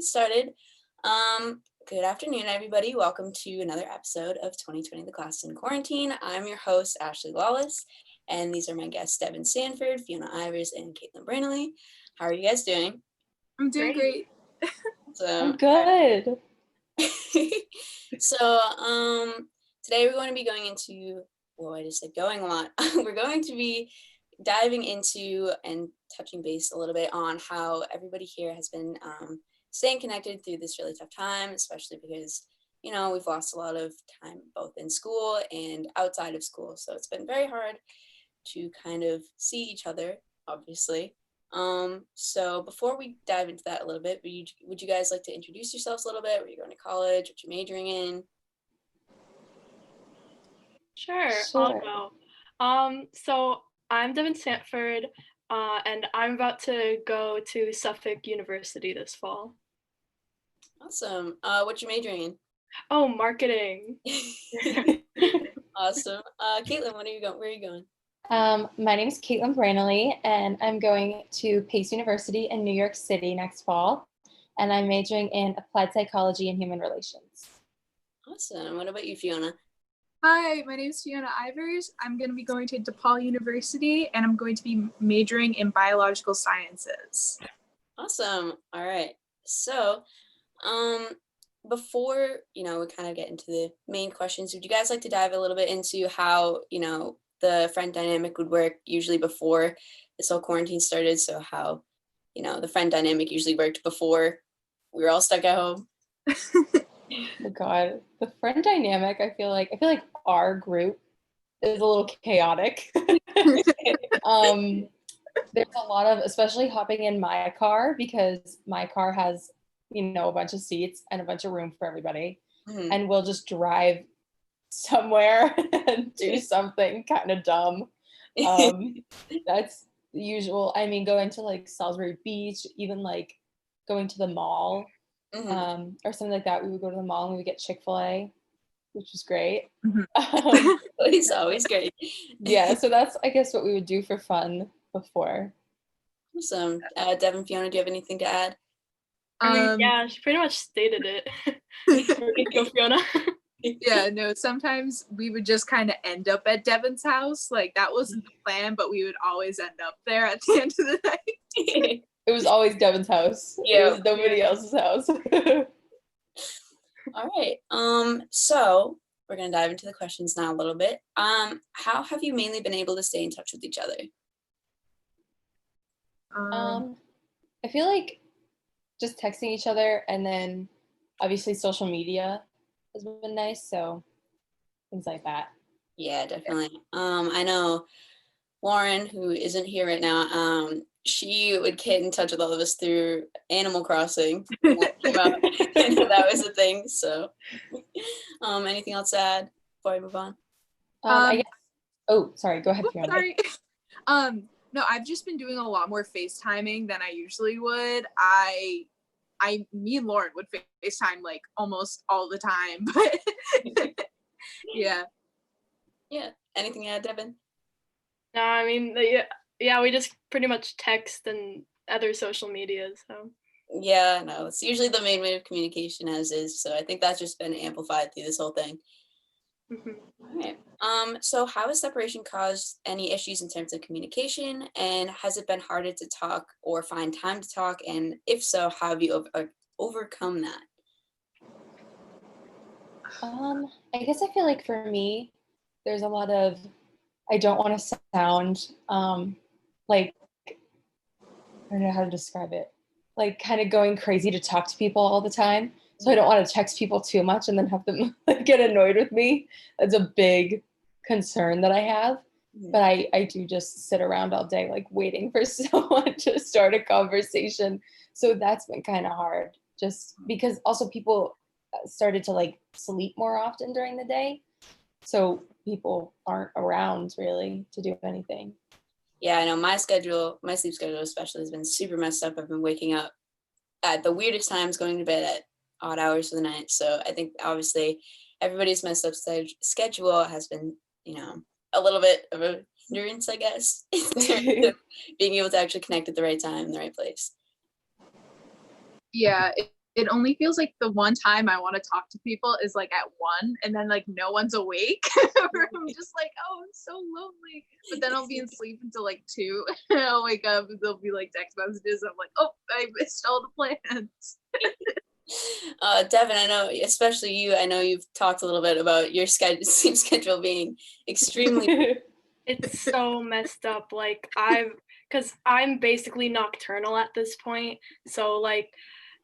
Started. Good afternoon, everybody. Welcome to another episode of 2020 The Class in Quarantine. I'm your host, Ashley Lawless, and these are my guests, Devin Sanford, Fiona Ivers, and Katelyn Brannelly. How are you guys doing? I'm doing great. I'm good. So, today we're going to be going into, well, I just said going a lot. We're going to be diving into and touching base a little bit on how everybody here has been staying connected through this really tough time, especially because, we've lost a lot of time both in school and outside of school. So it's been very hard to kind of see each other, obviously. So before we dive into that a little bit, would you guys like to introduce yourselves a little bit? Where you going to college? What you're majoring in? Sure. I'll go. So I'm Devin Sanford, and I'm about to go to Suffolk University this fall. Awesome. What you majoring in? Oh, marketing. Awesome. Katelyn, where are you going? My name is Katelyn Brannelly, and I'm going to Pace University in New York City next fall, and I'm majoring in applied psychology and human relations. Awesome. What about you, Fiona? Hi, my name is Fiona Ivers. I'm going to be going to DePaul University, and I'm going to be majoring in biological sciences. Awesome. All right. So, before, we kind of get into the main questions, would you guys like to dive a little bit into how, the friend dynamic would work usually before this whole quarantine started? So how, the friend dynamic usually worked before we were all stuck at home? Oh God, the friend dynamic, I feel like our group is a little chaotic. There's a lot of, especially hopping in my car, because my car has, a bunch of seats and a bunch of room for everybody. Mm-hmm. And we'll just drive somewhere and do something kind of dumb. That's the usual. I mean, going to like Salisbury Beach, even like going to the mall, or something like that. We would go to the mall and we would get Chick-fil-A, which was great. Mm-hmm. It's always great. Yeah, so that's, I guess, what we would do for fun before. Awesome. Devin, Fiona, do you have anything to add? Yeah, she pretty much stated it. Go, Fiona. Yeah, no, sometimes we would just kind of end up at Devon's house. Like, that wasn't the plan, but we would always end up there at the end of the night. It was always Devon's house. Yeah. It was nobody else's house. All right. So we're going to dive into the questions now a little bit. How have you mainly been able to stay in touch with each other? I feel like just texting each other, and then obviously social media has been nice, so things like that. Yeah, definitely. I know Lauren, who isn't here right now, she would get in touch with all of us through Animal Crossing. I know that was a thing. So, anything else to add before I move on? I guess. Oh, sorry. Go ahead, Fiona. Sorry. No, I've just been doing a lot more FaceTiming than I usually would. Me and Lauren would FaceTime like almost all the time, but yeah. Anything to add, Devin? No, I mean, yeah, we just pretty much text and other social media. So yeah, no, it's usually the main way of communication as is. So I think that's just been amplified through this whole thing. Mm-hmm. All right. So how has separation caused any issues in terms of communication, and has it been harder to talk or find time to talk? And if so, how have you overcome that? I guess I feel like for me, there's a lot of, I don't want to sound like, I don't know how to describe it, like kind of going crazy to talk to people all the time. So I don't want to text people too much and then have them get annoyed with me. That's a big concern that I have. Yeah. But I do just sit around all day like waiting for someone to start a conversation. So that's been kind of hard, just because also people started to like sleep more often during the day. So people aren't around really to do anything. Yeah, I know my sleep schedule especially has been super messed up. I've been waking up at the weirdest times, going to bed at odd hours of the night. So I think obviously everybody's messed up schedule has been, a little bit of a hindrance, I guess, in terms of being able to actually connect at the right time in the right place. Yeah, it only feels like the one time I want to talk to people is like at 1, and then like no one's awake. Or I'm just like, oh, I'm so lonely. But then I'll be in sleep until like 2, and I'll wake up and there'll be like text messages. I'm like, oh, I missed all the plans. Devin, I know, especially you, I know you've talked a little bit about your sleep schedule being extremely. It's so messed up. Like because I'm basically nocturnal at this point. So like,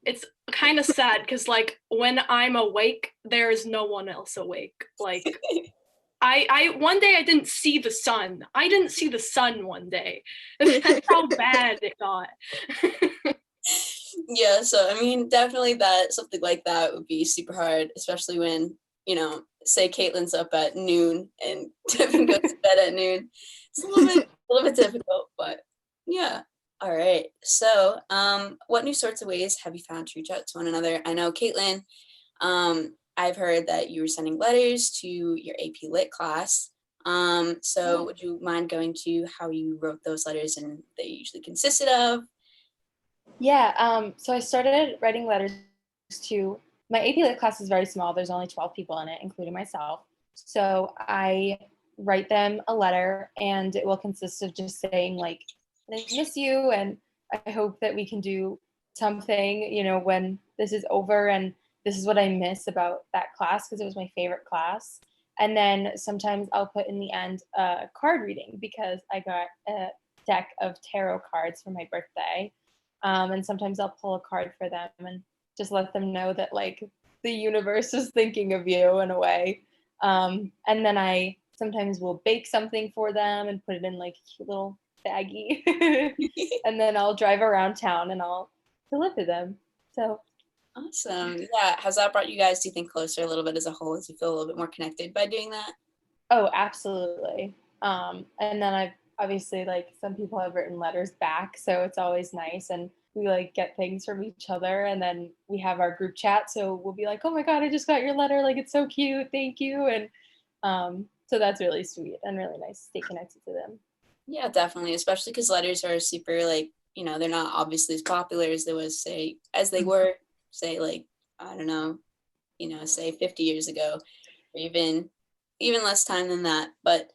it's kind of sad because like when I'm awake, there is no one else awake. Like I one day I didn't see the sun. I didn't see the sun one day. That's how bad it got. Yeah, so I mean, definitely that something like that would be super hard, especially when, say Caitlin's up at noon and Devin goes to bed at noon. It's a little bit difficult, but yeah. All right. So, what new sorts of ways have you found to reach out to one another? I know, Katelyn, I've heard that you were sending letters to your AP Lit class. So would you mind going to how you wrote those letters and they usually consisted of? Yeah, so I started writing letters to my AP Lit class is very small. There's only 12 people in it, including myself. So I write them a letter, and it will consist of just saying like, I miss you, and I hope that we can do something, when this is over, and this is what I miss about that class because it was my favorite class. And then sometimes I'll put in the end a card reading because I got a deck of tarot cards for my birthday. And sometimes I'll pull a card for them and just let them know that like the universe is thinking of you in a way. And then I sometimes will bake something for them and put it in like a cute little baggie. And then I'll drive around town and I'll deliver them. So Awesome. Yeah. Has that brought you guys, do you think, closer a little bit as a whole? As you feel a little bit more connected by doing that? oh, absolutely. And then I've obviously like some people have written letters back, so it's always nice. And we like get things from each other, and then we have our group chat. So we'll be like, "Oh my god, I just got your letter! Like it's so cute, thank you!" And so that's really sweet and really nice to stay connected to them. Yeah, definitely. Especially because letters are super like, they're not obviously as popular as they were, say like, I don't know, say 50 years ago, or even less time than that. But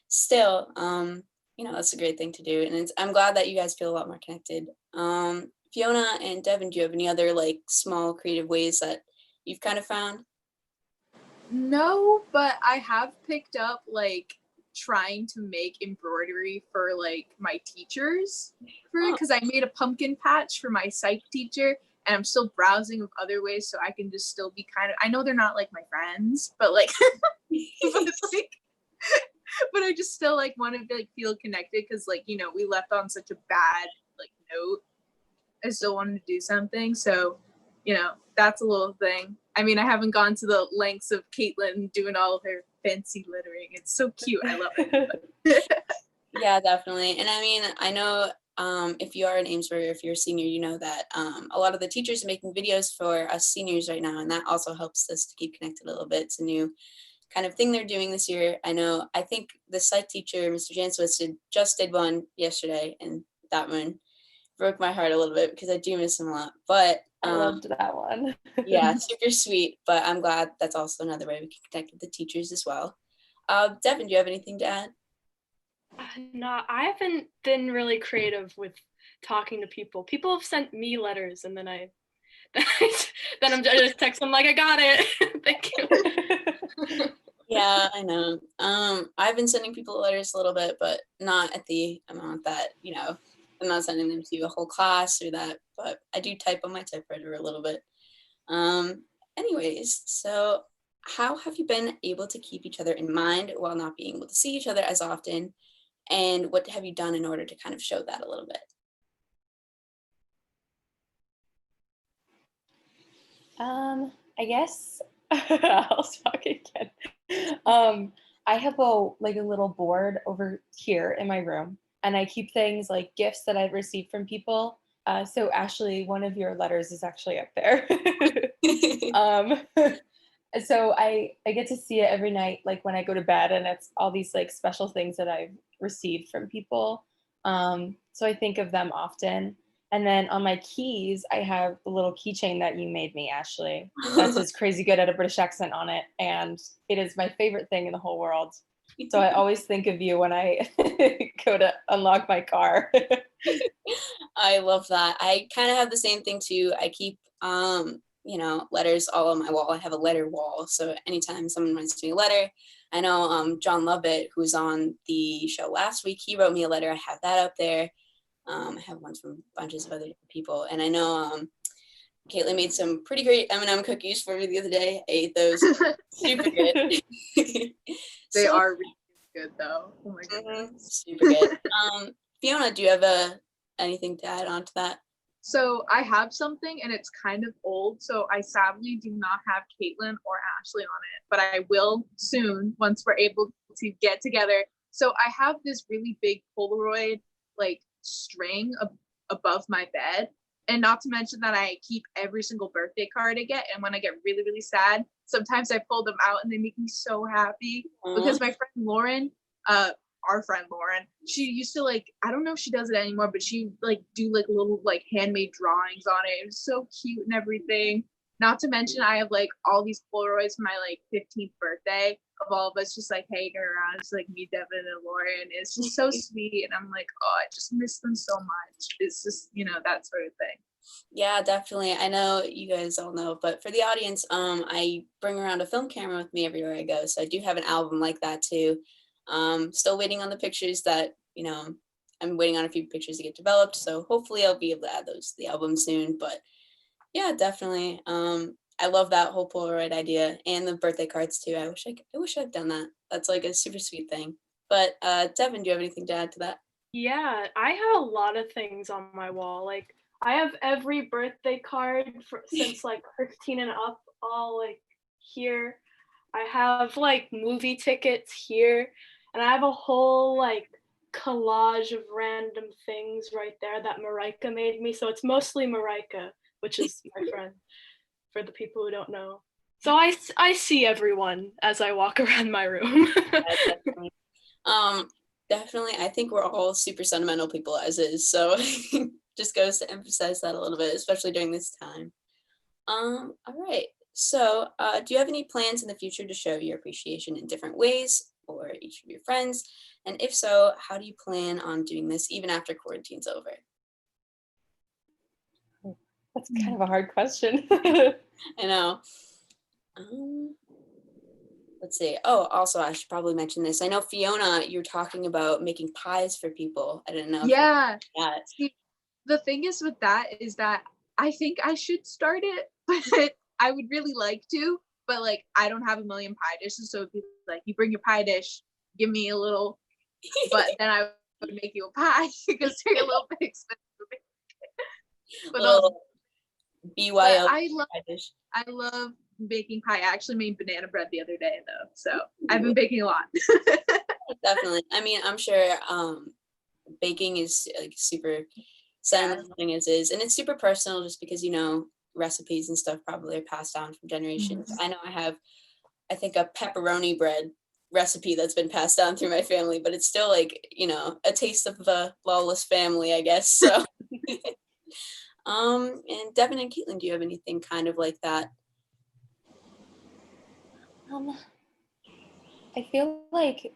still, that's a great thing to do. And I'm glad that you guys feel a lot more connected. Fiona and Devin, do you have any other like small creative ways that you've kind of found? No, but I have picked up like trying to make embroidery for like my teachers because I made a pumpkin patch for my psych teacher, and I'm still browsing of other ways so I can just still be kind of, I know they're not like my friends, but like but it's like but I just still like want to like feel connected because like we left on such a bad like note. I still wanted to do something, so that's a little thing. I mean, I haven't gone to the lengths of Katelyn doing all of her fancy lettering. It's so cute. I love it. Yeah, definitely. And I mean, I know if you are an Amesbury or if you're a senior, you know that a lot of the teachers are making videos for us seniors right now, and that also helps us to keep connected a little bit. It's a new kind of thing they're doing this year. I think the psych teacher, Mr. Jansowitz, just did one yesterday, and that one broke my heart a little bit because I do miss him a lot. But I loved that one. yeah, super sweet. But I'm glad that's also another way we can connect with the teachers as well. Devin, do you have anything to add? No, I haven't been really creative with talking to people. People have sent me letters, and then then I'm just text them like, I got it. Thank you. Yeah, I know. I've been sending people letters a little bit, but not at the amount that, I'm not sending them to a whole class or that, but I do type on my typewriter a little bit. Anyways, so how have you been able to keep each other in mind while not being able to see each other as often? And what have you done in order to kind of show that a little bit? I guess I'll talk again. I have a little board over here in my room, and I keep things like gifts that I've received from people. So Ashley, one of your letters is actually up there. um, so I get to see it every night, like when I go to bed, and it's all these like special things that I've received from people. So I think of them often, And then on my keys, I have the little keychain that you made me, Ashley. That says crazy good at a British accent on it. And it is my favorite thing in the whole world. So I always think of you when I go to unlock my car. I love that. I kind of have the same thing too. I keep, letters all on my wall. I have a letter wall. So anytime someone writes me a letter, I know John Lovett, who's on the show last week, he wrote me a letter. I have that up there. I have ones from bunches of other people. And I know Katelyn made some pretty great M&M cookies for me the other day. I ate those. Super good. They are really good though. Oh my goodness. Super good. Fiona, do you have anything to add on to that? So I have something and it's kind of old. So I sadly do not have Katelyn or Ashley on it, but I will soon once we're able to get together. So I have this really big Polaroid like string above my bed. And not to mention that I keep every single birthday card I get. And when I get really, really sad, sometimes I pull them out and they make me so happy. Because my friend Lauren, our friend Lauren, she used to like, I don't know if she does it anymore, but she like do like little like handmade drawings on it. It was so cute and everything. Not to mention I have like all these Polaroids for my like 15th birthday of all of us just like hanging around. It's like me, Devon, and Lauren. It's just so sweet. And I'm like, oh, I just miss them so much. It's just, that sort of thing. Yeah, definitely. I know you guys all know, but for the audience, I bring around a film camera with me everywhere I go. So I do have an album like that too. Still waiting on the pictures that, I'm waiting on a few pictures to get developed. So hopefully I'll be able to add those to the album soon. But yeah, definitely. I love that whole Polaroid idea and the birthday cards too. I wish I'd done that. That's like a super sweet thing. But Devin, do you have anything to add to that? Yeah, I have a lot of things on my wall. Like I have every birthday card since like 15 and up, all like here. I have like movie tickets here, and I have a whole like collage of random things right there that Marika made me. So it's mostly Marika, which is my friend, for the people who don't know. So I see everyone as I walk around my room. Yeah, definitely. Definitely. I think we're all super sentimental people as is. So just goes to emphasize that a little bit, especially during this time. All right. So do you have any plans in the future to show your appreciation in different ways for each of your friends? And if so, how do you plan on doing this even after quarantine's over? That's kind of a hard question. I know. Let's see. Oh, also, I should probably mention this. I know, Fiona, you're talking about making pies for people. I didn't know. Yeah. That. See, the thing is with that is that I think I should start it, but I would really like to. But like, I don't have a million pie dishes, so it'd be like, you bring your pie dish, give me a little, but then I would make you a pie because they're a little bit expensive. But BYO I love baking pie. I actually made banana bread the other day though, so I've been baking a lot. Definitely. I mean, I'm sure baking is like super sentimental thing as is, and it's super personal just because recipes and stuff probably are passed down from generations. I know I think a pepperoni bread recipe that's been passed down through my family, but it's still like a taste of the lawless family, I guess. So and Devin and Katelyn, do you have anything kind of like that? I feel like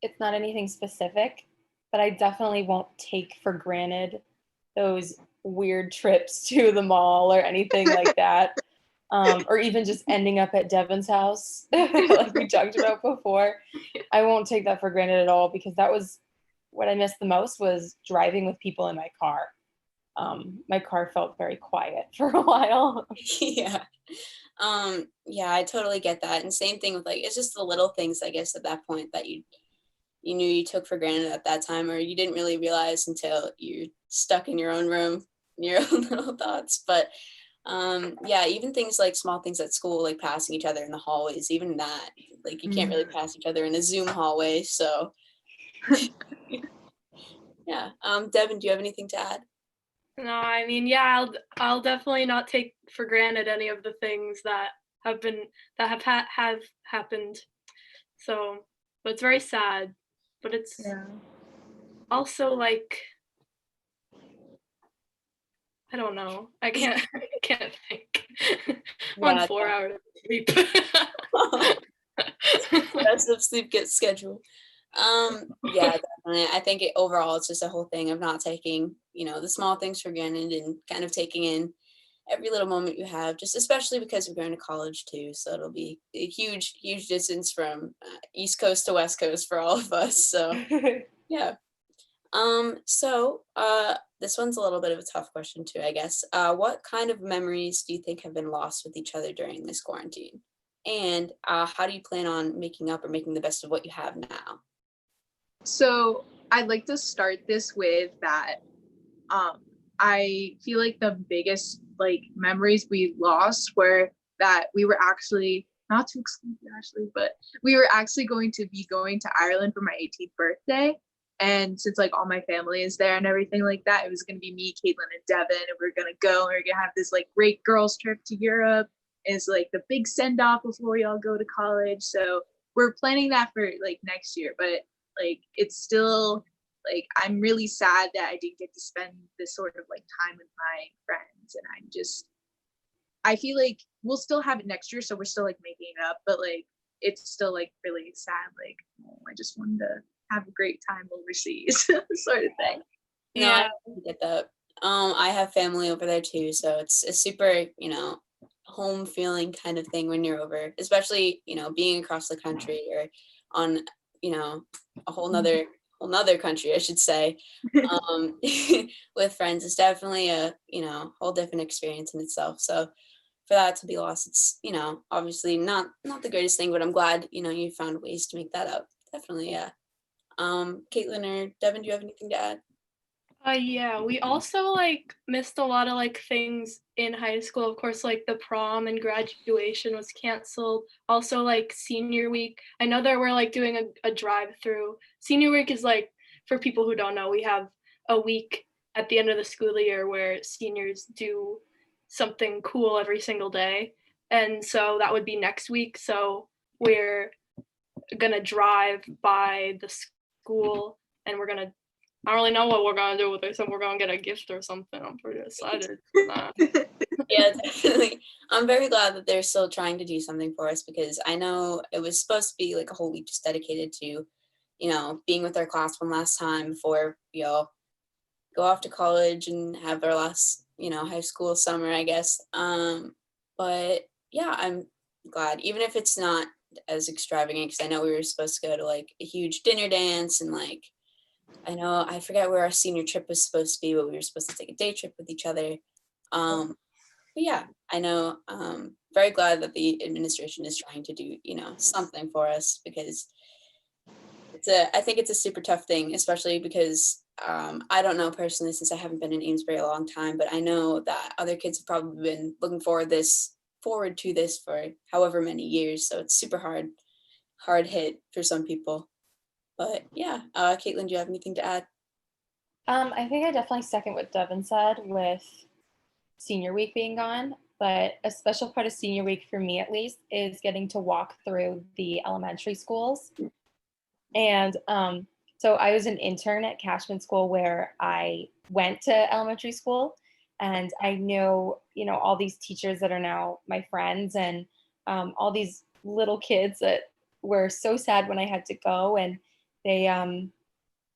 it's not anything specific, but I definitely won't take for granted those weird trips to the mall or anything like that. Or even just ending up at Devon's house, like we talked about before. I won't take that for granted at all, because that was what I missed the most, was driving with people in my car. My car felt very quiet for a while. Yeah. Yeah, I totally get that. And same thing with like, it's just the little things, I guess, at that point that you knew you took for granted at that time, or you didn't really realize until you're stuck in your own room, in your own little thoughts. But yeah, even things like small things at school, like passing each other in the hallways, even that, like you can't really pass each other in a Zoom hallway. So yeah. Devin, do you have anything to add? No, I mean, yeah, I'll definitely not take for granted any of the things that have happened. So, but it's very sad. But it's also like, I don't know. I can't can't think. Yeah, On 4 hours of sleep. rest of sleep gets scheduled. Yeah, definitely. I think overall it's just a whole thing of not taking, the small things for granted and kind of taking in every little moment you have, just especially because we're going to college too. So it'll be a huge, huge distance from East Coast to West Coast for all of us. So yeah. This one's a little bit of a tough question too, I guess. What kind of memories do you think have been lost with each other during this quarantine? And how do you plan on making up or making the best of what you have now? So I'd like to start this with that. I feel like the biggest like memories we lost were that we were actually not to exclude you, Ashley, but we were actually going to be going to Ireland for my 18th birthday. And since like all my family is there and everything like that, it was going to be me, Katelyn, and Devon, and we are going to go and we are going to have this like great girls trip to Europe. And it's like the big send off before we all go to college. So we're planning that for like next year, but like it's still like I'm really sad that I didn't get to spend this sort of like time with my friends, and I feel like we'll still have it next year, so we're still like making it up, but like it's still like really sad. Like, oh, I just wanted to have a great time overseas, sort of thing. No, Yeah. I get that. I have family over there too, so it's a super, home feeling kind of thing when you're over, especially, being across the country or on, a whole nother country, I should say. With friends, it's definitely a, whole different experience in itself. So for that to be lost, it's, obviously not the greatest thing, but I'm glad, you found ways to make that up. Definitely, yeah. Caitlin or Devin, do you have anything to add? Yeah, we also like missed a lot of like things in high school. Of course, like the prom and graduation was canceled. Also, like senior week. I know that we're like doing a drive through. Senior week is like, for people who don't know, we have a week at the end of the school year where seniors do something cool every single day. And so that would be next week. So we're gonna drive by the school and we're gonna I don't really know what we're gonna do with it. So we're gonna get a gift or something. I'm pretty excited for that. Yeah, definitely. I'm very glad that they're still trying to do something for us because I know it was supposed to be like a whole week just dedicated to, being with our class one last time before we all go off to college and have our last, high school summer, I guess. But yeah, I'm glad, even if it's not as extravagant, because I know we were supposed to go to like a huge dinner dance and like I know I forget where our senior trip was supposed to be, but we were supposed to take a day trip with each other. But yeah, I know. Very glad that the administration is trying to do, something for us because I think it's a super tough thing, especially because I don't know personally since I haven't been in Amesbury a long time, but I know that other kids have probably been looking forward to this for however many years. So it's super hard hit for some people. But yeah, Caitlin, do you have anything to add? I think I definitely second what Devin said with senior week being gone, but a special part of senior week for me at least is getting to walk through the elementary schools. And so I was an intern at Cashman School where I went to elementary school, and I know, all these teachers that are now my friends, and all these little kids that were so sad when I had to go, and they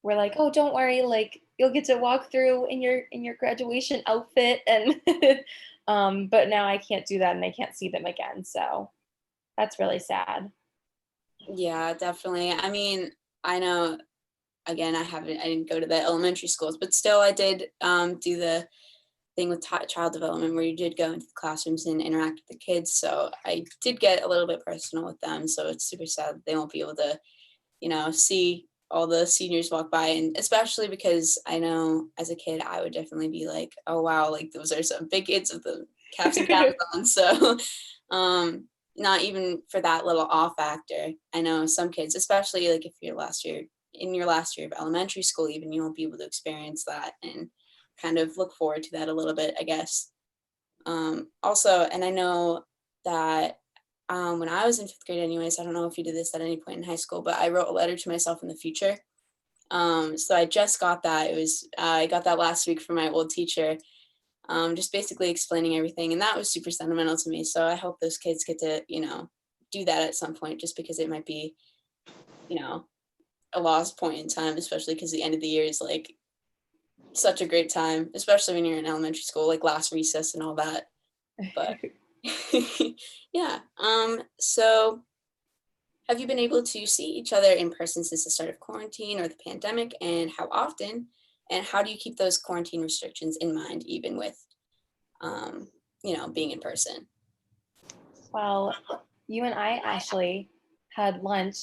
were like, "Oh, don't worry, like you'll get to walk through in your graduation outfit," and but now I can't do that, and they can't see them again. So that's really sad. Yeah, definitely. I mean, I know again, I didn't go to the elementary schools, but still I did do the thing with child development where you did go into the classrooms and interact with the kids. So I did get a little bit personal with them. So it's super sad that they won't be able to, see all the seniors walk by. And especially because I know as a kid, I would definitely be like, oh, wow, like those are some big kids with the caps and gowns on. So not even for that little off factor. I know some kids, especially like if you're in your last year of elementary school, even you won't be able to experience that and kind of look forward to that a little bit, I guess. Also, and I know that when I was in fifth grade anyways, I don't know if you did this at any point in high school, but I wrote a letter to myself in the future. So I just got that. I got that last week from my old teacher. just basically explaining everything. And that was super sentimental to me. So I hope those kids get to, do that at some point, just because it might be, a lost point in time, especially because the end of the year is like such a great time, especially when you're in elementary school, like last recess and all that. But yeah. So have you been able to see each other in person since the start of quarantine or the pandemic, and how often? And how do you keep those quarantine restrictions in mind, even with, being in person? Well, you and I actually had lunch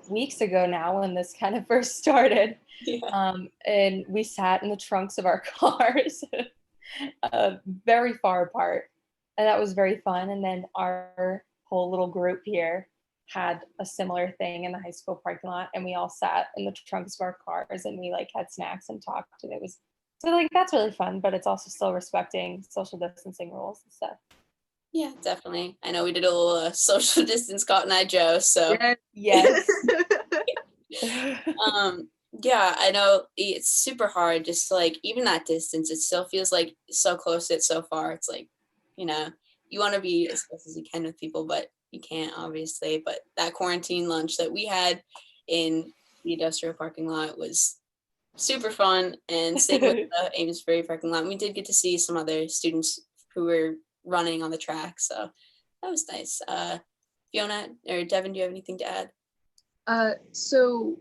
weeks ago now when this kind of first started. Yeah. And we sat in the trunks of our cars very far apart. And that was very fun. And then our whole little group here had a similar thing in the high school parking lot. And we all sat in the trunks of our cars and we like had snacks and talked. And it was so like that's really fun, but it's also still respecting social distancing rules and stuff. Yeah, definitely. I know we did a little social distance, Scott and I, Joe. So Yes. yeah, I know it's super hard. Just to, like, even that distance, it still feels like so close yet so far. It's like, you want to be as close as you can with people, but you can't, obviously. But that quarantine lunch that we had in the industrial parking lot was super fun, and same with the Amesbury parking lot. We did get to see some other students who were running on the track, so that was nice. Fiona or Devin, do you have anything to add? So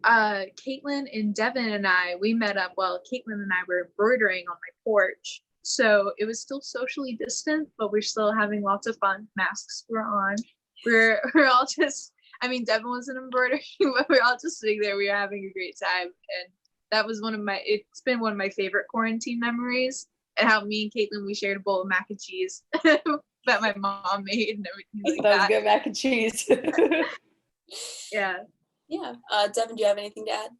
Katelyn and Devon and we met up. Well, Katelyn and I were embroidering on my porch, so it was still socially distant, but we're still having lots of fun. Masks were on. We're all just, I mean, Devon wasn't embroidering, but we're all just sitting there. We were having a great time, and that was it's been one of my favorite quarantine memories. And how me and Katelyn, we shared a bowl of mac and cheese that my mom made and everything like that was good mac and cheese. Yeah. Yeah. Devin, do you have anything to add?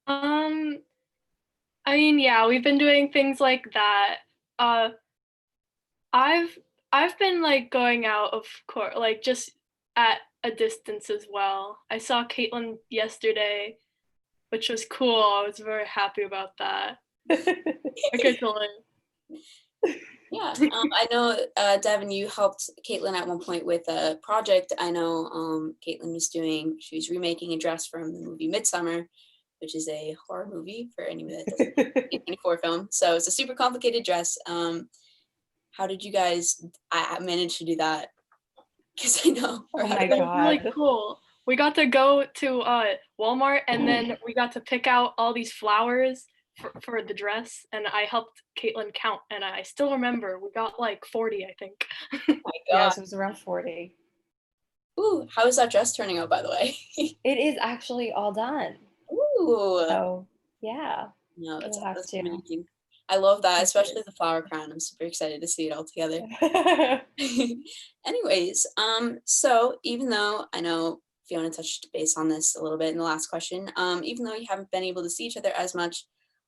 I mean, yeah, we've been doing things like that. I've been like going out of court, like just at a distance as well. I saw Katelyn yesterday, which was cool. I was very happy about that. Okay, totally. Yeah, I know, Devin, you helped Katelyn at one point with a project. I know Katelyn she was remaking a dress from the movie Midsummer, which is a horror movie for anyone that doesn't know, 1924 film. So it's a super complicated dress. How did you guys manage to do that? Because I know. Oh my God. Really cool. We got to go to Walmart, and then we got to pick out all these flowers for the dress, and I helped Katelyn count, and I still remember we got like 40, I think. Oh my God. Yes, it was around 40. Ooh, how is that dress turning out, by the way? It is actually all done. Ooh. So yeah. No, that's to. amazing. I love that, especially the flower crown. I'm super excited to see it all together. Anyways, so even though I know Fiona touched base on this a little bit in the last question, even though you haven't been able to see each other as much,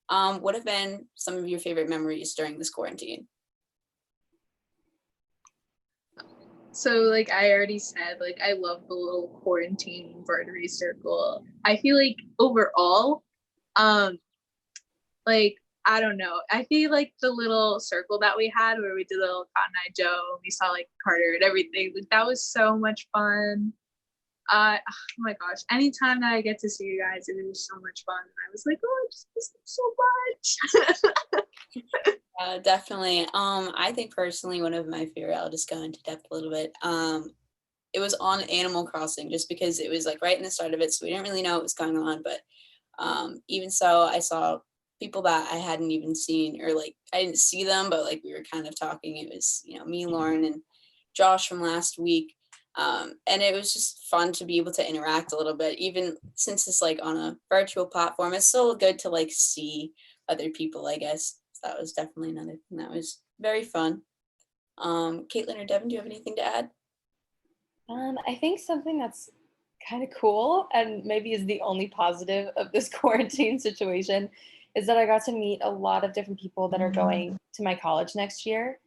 what have been some of your favorite memories during this quarantine? So like I already said, like I love the little quarantine embroidery circle. I feel like overall, like I don't know. I feel like the little circle that we had where we did a little Cotton Eye Joe, and we saw like Carter and everything. Like that was so much fun. Oh my gosh! Anytime that I get to see you guys, it is so much fun. I was like, oh, I just miss them so much. Definitely. I think personally one of my favorite, I'll just go into depth a little bit. It was on Animal Crossing, just because it was like right in the start of it, so we didn't really know what was going on. But even so, I saw people that I hadn't even seen, or like I didn't see them, but like we were kind of talking. It was, me, Lauren, and Josh from last week. And it was just fun to be able to interact a little bit, even since it's like on a virtual platform. It's still good to like see other people, I guess. So that was definitely another thing that was very fun. Katelyn or Devin, do you have anything to add? I think something that's kind of cool and maybe is the only positive of this quarantine situation is that I got to meet a lot of different people that are going to my college next year.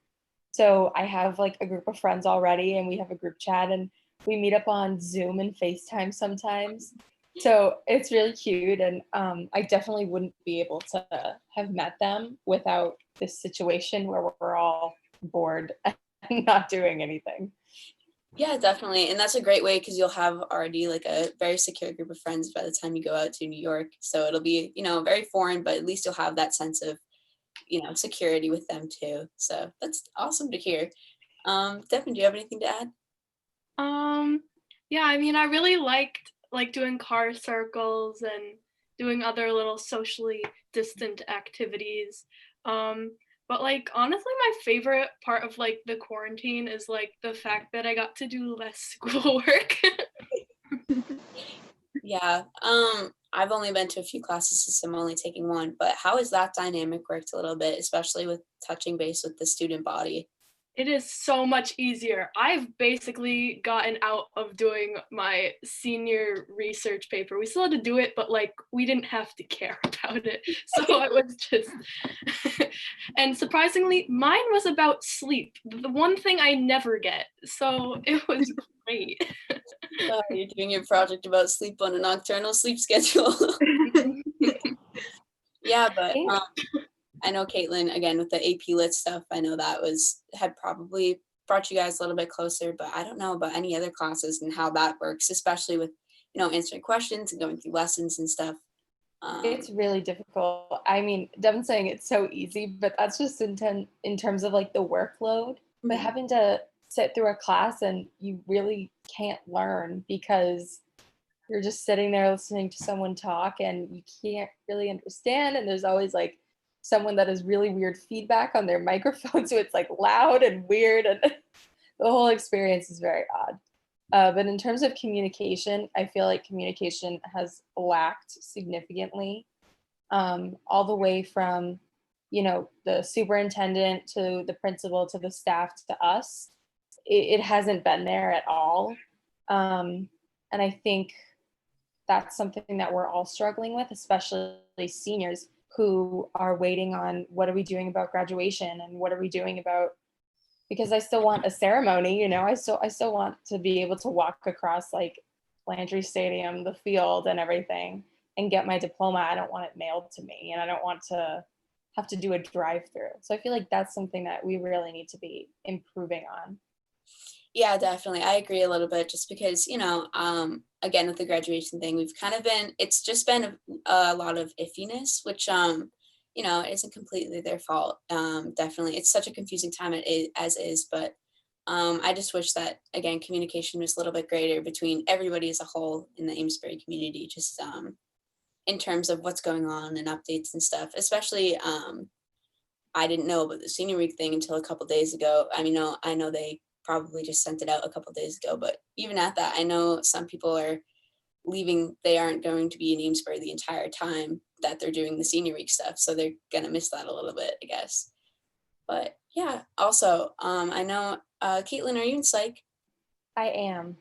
So I have like a group of friends already, and we have a group chat, and we meet up on Zoom and FaceTime sometimes. So it's really cute, and I definitely wouldn't be able to have met them without this situation where we're all bored and not doing anything. Yeah, definitely. And that's a great way because you'll have already like a very secure group of friends by the time you go out to New York. So it'll be, very foreign, but at least you'll have that sense of, security with them too. So that's awesome to hear. Devin, do you have anything to add? Yeah, I mean, I really liked like doing car circles and doing other little socially distant activities. But like honestly, my favorite part of like the quarantine is like the fact that I got to do less schoolwork. Yeah. I've only been to a few classes since I'm only taking one, but how has that dynamic worked a little bit, especially with touching base with the student body? It is so much easier. I've basically gotten out of doing my senior research paper. We still had to do it, but like we didn't have to care about it. So it was just, and surprisingly, mine was about sleep, the one thing I never get. So it was great. You're doing your project about sleep on a nocturnal sleep schedule. Yeah, but I know Katelyn, again, with the AP Lit stuff, I know that had probably brought you guys a little bit closer, but I don't know about any other classes and how that works, especially with, answering questions and going through lessons and stuff. It's really difficult. I mean, Devon's saying it's so easy, but that's just in terms of like the workload. But Mhm. having to sit through a class and you really can't learn because you're just sitting there listening to someone talk and you can't really understand. And there's always like someone that has really weird feedback on their microphone. So it's like loud and weird. And the whole experience is very odd. But in terms of communication, I feel like communication has lacked significantly, all the way from, the superintendent to the principal to the staff to us. It hasn't been there at all. And I think that's something that we're all struggling with, especially seniors who are waiting on what are we doing about graduation and what are we doing about, because I still want a ceremony, I still want to be able to walk across like Landry Stadium, the field and everything and get my diploma. I don't want it mailed to me and I don't want to have to do a drive-through. So I feel like that's something that we really need to be improving on. Yeah, definitely. I agree a little bit just because, again, with the graduation thing, it's just been a lot of iffiness, which, isn't completely their fault. Definitely. It's such a confusing time as is, but I just wish that, again, communication was a little bit greater between everybody as a whole in the Amesbury community, just in terms of what's going on and updates and stuff, especially I didn't know about the senior week thing until a couple days ago. I mean, I know they probably just sent it out a couple days ago, but even at that, I know some people are leaving. They aren't going to be in Amesbury the entire time that they're doing the senior week stuff, so they're gonna miss that a little bit, I guess. But yeah, also, I know, Caitlin, are you in psych? I am.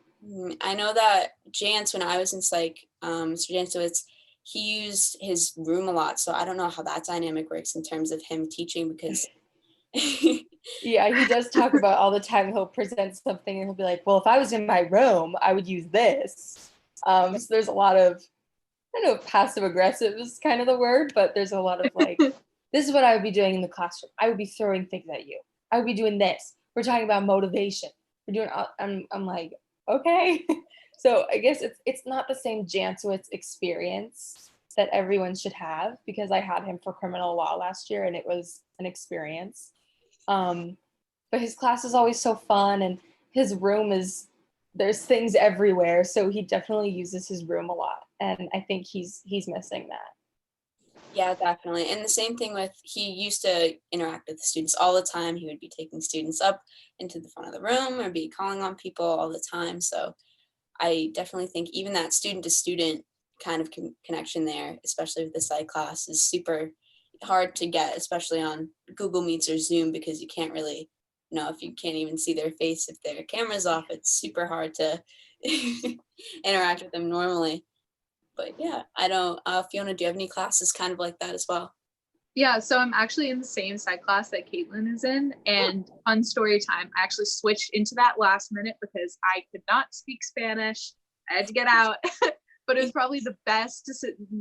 I know that Jance, when I was in psych, Mr. Jancowitz, he used his room a lot, so I don't know how that dynamic works in terms of him teaching because Yeah, he does talk about all the time. He'll present something and he'll be like, well, if I was in my room, I would use this. So there's a lot of, I don't know if passive aggressive is kind of the word, but there's a lot of like, this is what I would be doing in the classroom. I would be throwing things at you. I would be doing this. We're talking about motivation. We're doing, I'm like, okay. So I guess it's not the same Jansowitz experience that everyone should have because I had him for criminal law last year and it was an experience. But his class is always so fun and his room there's things everywhere. So he definitely uses his room a lot. And I think he's missing that. Yeah, definitely. And the same thing with, he used to interact with the students all the time. He would be taking students up into the front of the room or be calling on people all the time. So I definitely think even that student to student kind of connection there, especially with the psych class, is super hard to get, especially on Google Meets or Zoom, because you can't really, if you can't even see their face, if their camera's off, it's super hard to interact with them normally. But yeah, I don't, Fiona, do you have any classes kind of like that as well? Yeah, so I'm actually in the same psych class that Katelyn is in, and fun story time, I actually switched into that last minute because I could not speak Spanish. I had to get out. but it was probably the best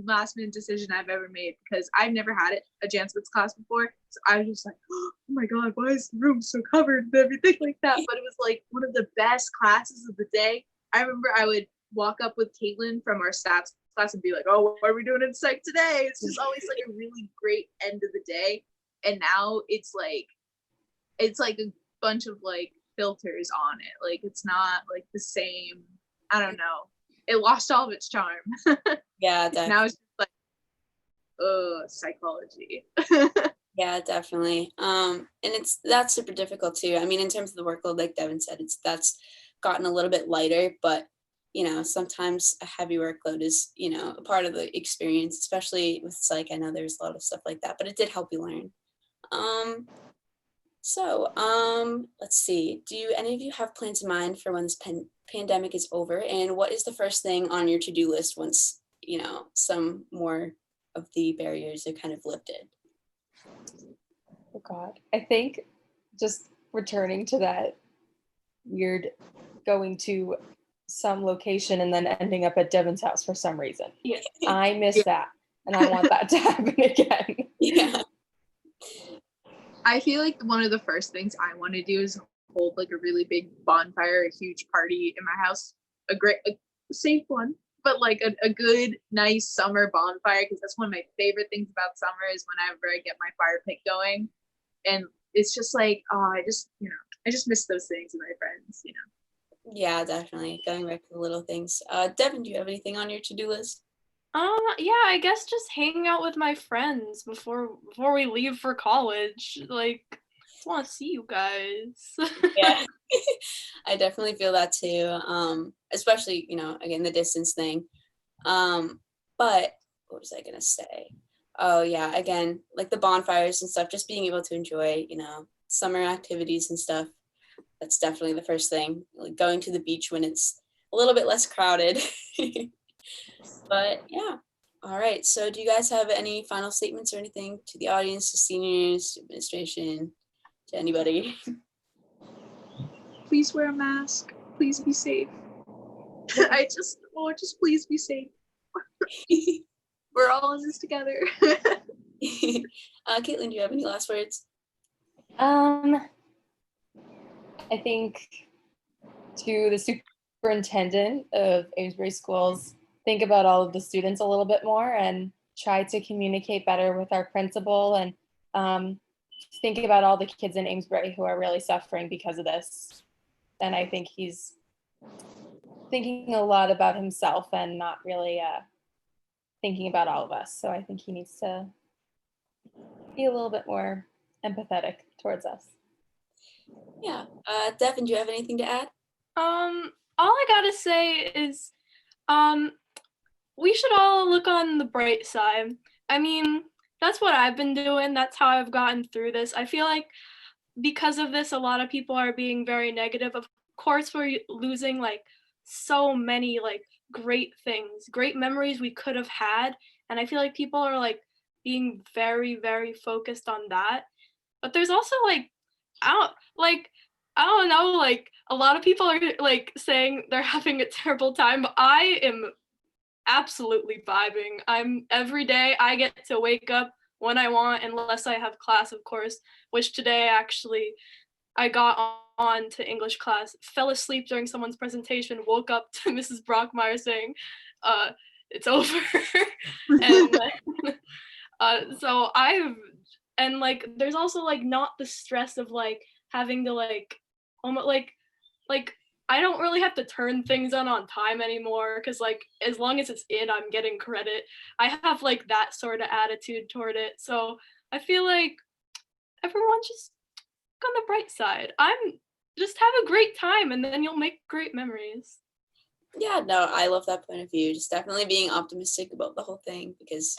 last minute decision I've ever made because I've never had a Janswitz class before. So I was just like, oh my God, why is the room so covered and everything like that? But it was like one of the best classes of the day. I remember I would walk up with Katelyn from our stats class and be like, oh, what are we doing in psych today? It's just always like a really great end of the day. And now it's like a bunch of like filters on it. Like it's not like the same. I don't know. It lost all of its charm. Yeah, definitely. Now it's just like, psychology. Yeah, definitely. And that's super difficult too. I mean, in terms of the workload, like Devin said, that's gotten a little bit lighter, but sometimes a heavy workload is, a part of the experience, especially with psych. I know there's a lot of stuff like that, but it did help you learn. Let's see. Do any of you have plans in mind for when this pandemic is over? And what is the first thing on your to-do list once, some more of the barriers are kind of lifted? Oh God. I think just returning to that weird going to some location and then ending up at Devon's house for some reason. Yeah. I miss that. And I want that to happen again. Yeah. I feel like one of the first things I want to do is hold like a really big bonfire, a huge party in my house, a safe one, but like a good, nice summer bonfire, because that's one of my favorite things about summer is whenever I get my fire pit going. And it's just like, I just miss those things with my friends, Yeah, definitely. Going back to the little things. Devin, do you have anything on your to-do list? Yeah, I guess just hanging out with my friends before we leave for college. Like, just want to see you guys. Yeah. I definitely feel that too. Especially, again, the distance thing. But what was I gonna say? Oh yeah, again, like the bonfires and stuff, just being able to enjoy, summer activities and stuff. That's definitely the first thing. Like going to the beach when it's a little bit less crowded. But yeah. All right. So do you guys have any final statements or anything to the audience, to seniors, to administration, to anybody? Please wear a mask. Please be safe. just please be safe. We're all in this together. Katelyn, do you have any last words? I think to the superintendent of Amesbury Schools, think about all of the students a little bit more and try to communicate better with our principal, and think about all the kids in Amesbury who are really suffering because of this. And I think he's thinking a lot about himself and not really thinking about all of us. So I think he needs to be a little bit more empathetic towards us. Yeah. Devin, do you have anything to add? All I gotta say is, we should all look on the bright side. I mean, that's what I've been doing. That's how I've gotten through this. I feel like because of this, a lot of people are being very negative. Of course, we're losing like so many like great things, great memories we could have had. And I feel like people are like being very, very focused on that. But there's also like, I don't know, like a lot of people are like saying they're having a terrible time, but I am absolutely vibing. Every day I get to wake up when I want, unless I have class, of course, which today actually I got on to English class, fell asleep during someone's presentation, woke up to Mrs. Brockmeyer saying, it's over. And so and like there's also like not the stress of like having to like almost like I don't really have to turn things on time anymore, because like as long as it's in, I'm getting credit. I have like that sort of attitude toward it. So I feel like everyone just look on the bright side. Just have a great time, and then you'll make great memories. Yeah, no, I love that point of view. Just definitely being optimistic about the whole thing, because,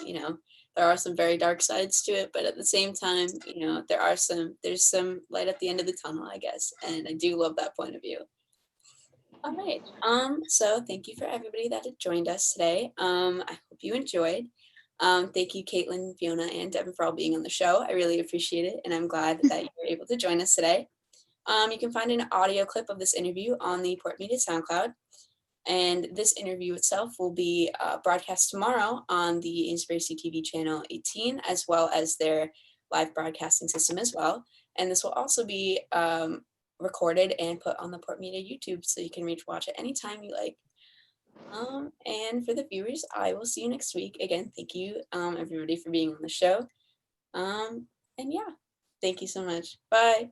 there are some very dark sides to it, but at the same time, there's some light at the end of the tunnel, I guess. And I do love that point of view. All right. So thank you for everybody that had joined us today. I hope you enjoyed. Thank you, Katelyn, Fiona, and Devon for all being on the show. I really appreciate it, and I'm glad that you were able to join us today. You can find an audio clip of this interview on the Port Media SoundCloud. And this interview itself will be broadcast tomorrow on the Inspiracy TV channel 18, as well as their live broadcasting system as well. And this will also be recorded and put on the Port Media YouTube, so you can watch it anytime you like. And for the viewers, I will see you next week. Again, thank you everybody for being on the show. And yeah, thank you so much. Bye.